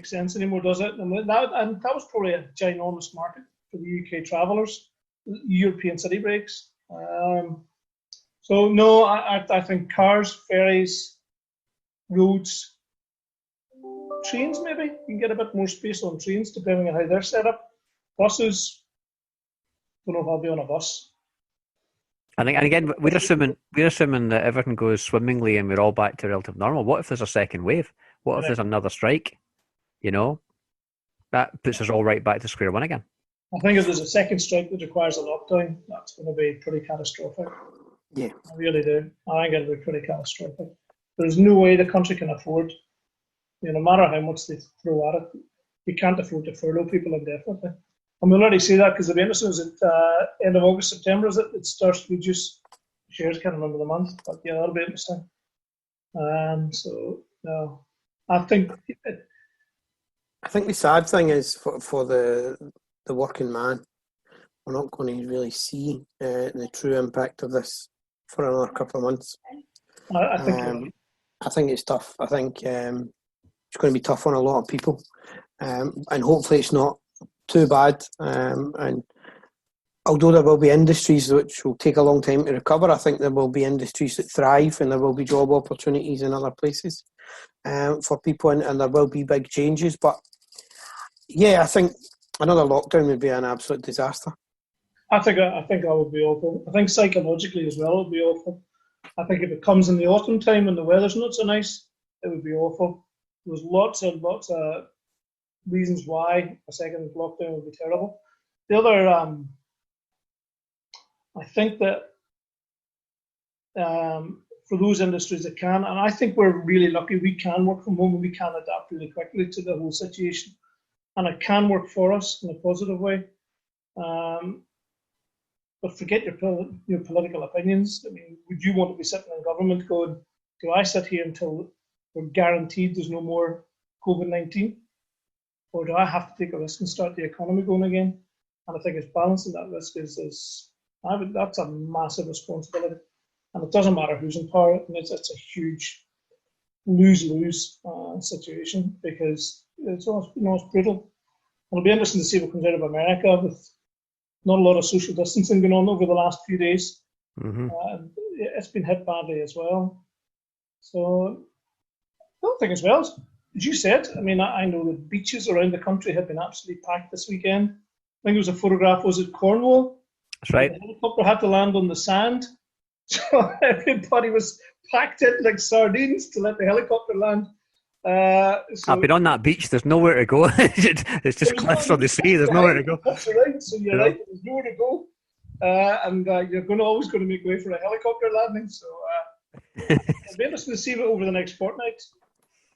make sense anymore, does it? And that was probably a ginormous market for the UK travellers, European city breaks. So no, I think cars, ferries, roads, trains maybe. You can get a bit more space on trains depending on how they're set up. Buses, don't know if I'll be on a bus. And again, we're assuming that everything goes swimmingly and we're all back to relative normal. What if there's a second wave? What if there's another strike? You know, that puts us all right back to square one again. I think if there's a second strike that requires a lockdown, that's going to be pretty catastrophic. Yeah, I really do. I think it'll be pretty catastrophic. There's no way the country can afford, no matter how much they throw at it, you can't afford to furlough people indefinitely. And we'll already see that because the industry is at end of August, September, is it? It starts to reduce shares. Can't remember the month, but yeah, that'll be interesting. So no, I think the sad thing is for the working man, we're not going to really see the true impact of this for another couple of months. I think it's tough. I think it's going to be tough on a lot of people, and hopefully it's not too bad. And although there will be industries which will take a long time to recover, I think there will be industries that thrive, and there will be job opportunities in other places for people, and there will be big changes. But yeah, I think another lockdown would be an absolute disaster. I think that would be awful. I think psychologically as well it would be awful. I think if it comes in the autumn time and the weather's not so nice, it would be awful. There's lots of reasons why a second lockdown would be terrible. The other, I think that for those industries that can, and I think we're really lucky, we can work from home and we can adapt really quickly to the whole situation. And it can work for us in a positive way. But forget your political opinions. I mean, would you want to be sitting in government going, do I sit here until we're guaranteed there's no more COVID-19? Or do I have to take a risk and start the economy going again? And I think it's balancing that risk that's a massive responsibility. And it doesn't matter who's in power. I mean, it's a huge lose-lose situation because it's brutal. It'll be interesting to see what comes out of America with not a lot of social distancing going on over the last few days. Mm-hmm. It's been hit badly as well. So the other thing as well, as you said, I mean, I know the beaches around the country have been absolutely packed this weekend. I think there was a photograph, was it Cornwall? That's right. The helicopter had to land on the sand. So everybody was packed in like sardines to let the helicopter land. I've been on that beach. There's nowhere to go. It's just cliffs on the sea. There's nowhere to go. That's right. So you're right. There's nowhere to go, and you're always going to make way for a helicopter landing. So it'll be interesting to see over the next fortnight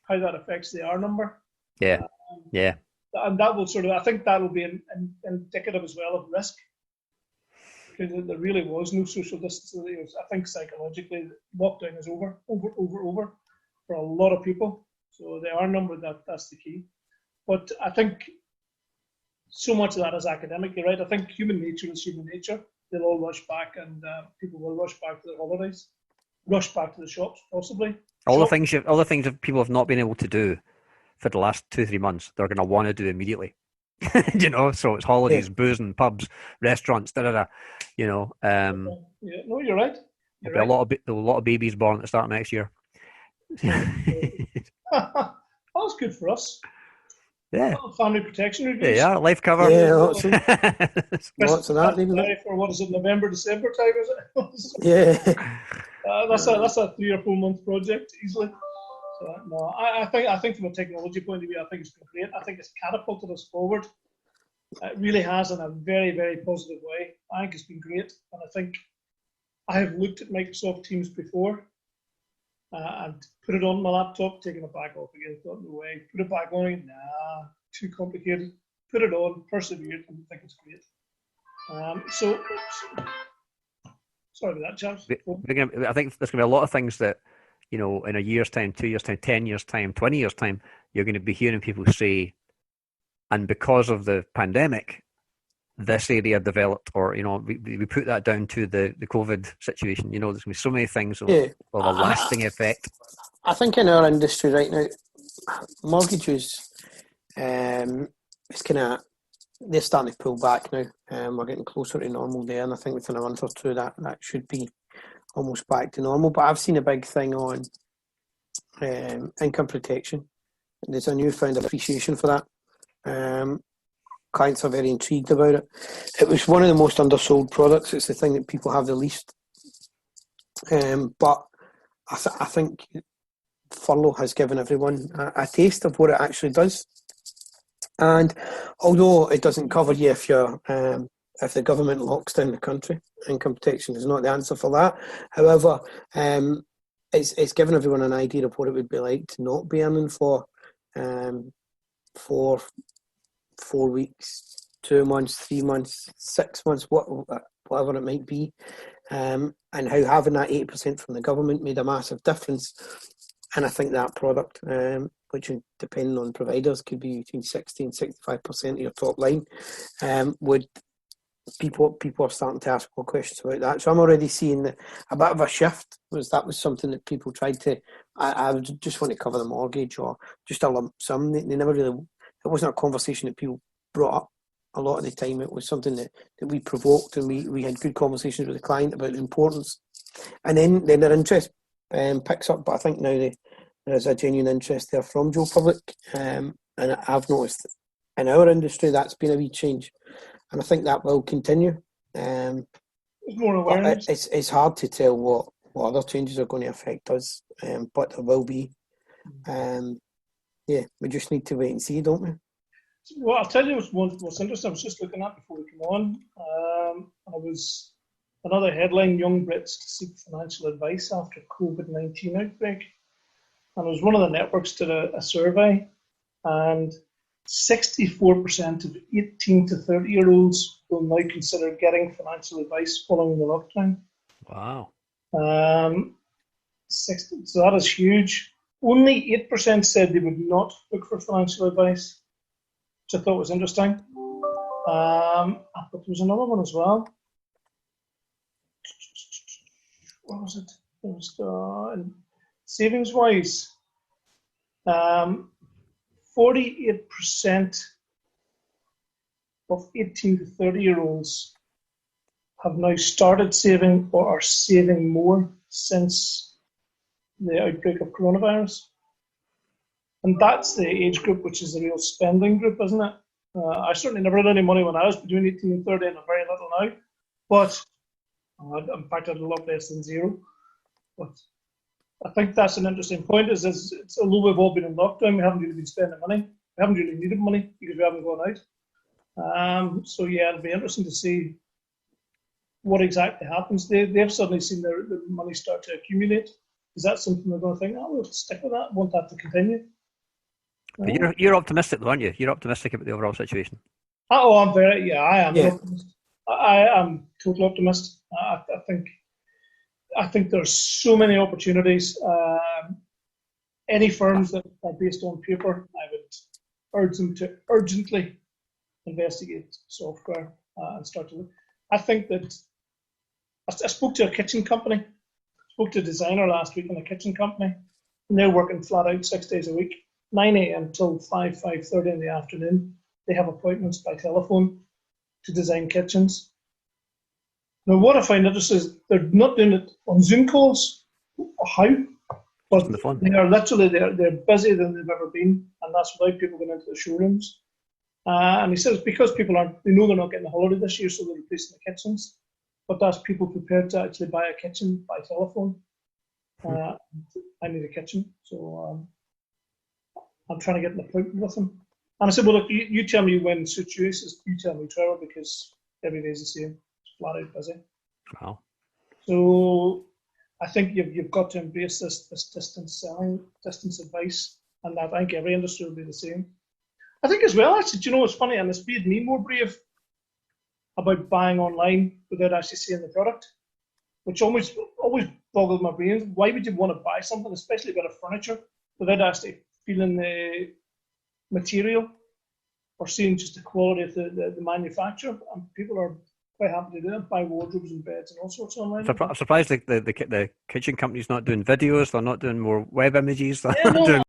how that affects the R number. Yeah, yeah. And that will I think that will be indicative as well of risk, because there really was no social distancing. I think psychologically, lockdown is over for a lot of people. So the R number, that's the key. But I think so much of that is academic. You're right. I think human nature is human nature. They'll all rush back, and people will rush back to their holidays, rush back to the shops, possibly. All the things that people have not been able to do for the last 2-3 months, they're going to want to do immediately. So it's holidays, boozing, pubs, restaurants, Yeah, no, you're right. There'll be a lot of babies born at the start of next year. That's good for us. Yeah. Family protection reviews. Yeah, life cover. Yeah, lots of that. Even for what is it, November, December time, is it? Yeah. That's a 3 or 4 month project easily. So, no, I think from a technology point of view, I think it's been great. I think it's catapulted us forward. It really has in a very, very positive way. I think it's been great, and I think I have looked at Microsoft Teams before. And put it on my laptop, taking it back off again. Thought, no way. Put it back on again. Nah, too complicated. Put it on, persevered, and I think it's great. So sorry about that, chaps. I think there's going to be a lot of things that, in a year's time, 2 years' time, 10 years' time, 20 years' time, you're going to be hearing people say, and because of the pandemic, this area developed, or we put that down to the COVID situation. There's going to be so many things of a lasting effect. I think in our industry right now, mortgages it's kind of, they're starting to pull back now. We're getting closer to normal there, and I think within a month or two that should be almost back to normal. But I've seen a big thing on income protection. There's a newfound appreciation for that. Clients are very intrigued about it. It was one of the most undersold products. It's the thing that people have the least. But I think furlough has given everyone a taste of what it actually does. And although it doesn't cover you if the government locks down the country, income protection is not the answer for that. However, it's given everyone an idea of what it would be like to not be earning for 4 weeks, 2 months, 3 months, 6 months, whatever it might be, and how having that 8% from the government made a massive difference. And I think that product, which depending on providers could be between 60 and 65% of your top line, would people are starting to ask more questions about that. So I'm already seeing a bit of a shift. That was something that people tried to. I would just want to cover the mortgage or just a lump sum. They never really. It wasn't a conversation that people brought up. A lot of the time, it was something that we provoked, and we had good conversations with the client about the importance. And then their interest picks up. But I think now there's a genuine interest there from Joe Public, and I've noticed in our industry that's been a wee change, and I think that will continue. More awareness. It's hard to tell what other changes are going to affect us, but there will be. Yeah, we just need to wait and see, don't we? Well, I'll tell you what's interesting. I was just looking at before we come on. I was another headline: Young Brits seek financial advice after COVID-19 outbreak. And it was one of the networks did a survey, and 64% of 18 to 30-year-olds will now consider getting financial advice following the lockdown. Wow. 60, so that is huge. Only 8% said they would not look for financial advice, which I thought was interesting. But there was another one as well. What was it? It was savings-wise. 48% of 18 to 30-year-olds have now started saving or are saving more since the outbreak of coronavirus. And that's the age group which is the real spending group, isn't it? I certainly never had any money when I was between 18 and 30, and I'm very little now. But in fact, I had a lot less than zero. But I think that's an interesting point. Is although we've all been in lockdown, we haven't really been spending money. We haven't really needed money because we haven't gone out. So yeah, it'll be interesting to see what exactly happens. They've suddenly seen their money start to accumulate. Is that something they're going to think, we'll stick with that, want that to continue? But you're optimistic, though, aren't you? You're optimistic about the overall situation. Oh, I'm very, yeah, I am. Yeah. I am total optimist. I think there's so many opportunities. Any firms that are based on paper, I would urge them to urgently investigate software and start to look. I think that I spoke to a kitchen company, spoke to a designer last week in a kitchen company, and they're working flat out 6 days a week, 9 a.m. till 5:30 in the afternoon. They have appointments by telephone to design kitchens. Now, what I find interesting is they're not doing it on Zoom calls. How? But they are literally they're busier than they've ever been, and that's without people going into the showrooms. And he says because people they know they're not getting a holiday this year, so they're replacing the kitchens. But that's people prepared to actually buy a kitchen by telephone. I need a kitchen, so I'm trying to get an appointment with them. And I said, well, look, you tell me when suits you. He says, you tell me, Trevor, because every day is the same. It's flat out busy. Wow. So I think you've got to embrace this distance selling, distance advice, and that I think every industry will be the same. I think as well, actually, do you know what's funny? And it's made me more brave about buying online without actually seeing the product, which always boggled my brains. Why would you want to buy something, especially a bit of furniture, without actually feeling the material or seeing just the quality of the manufacturer? And people are quite happy to do it, buy wardrobes and beds and all sorts online. I'm surprised the kitchen company's not doing videos, they're not doing more web images, they're yeah, not doing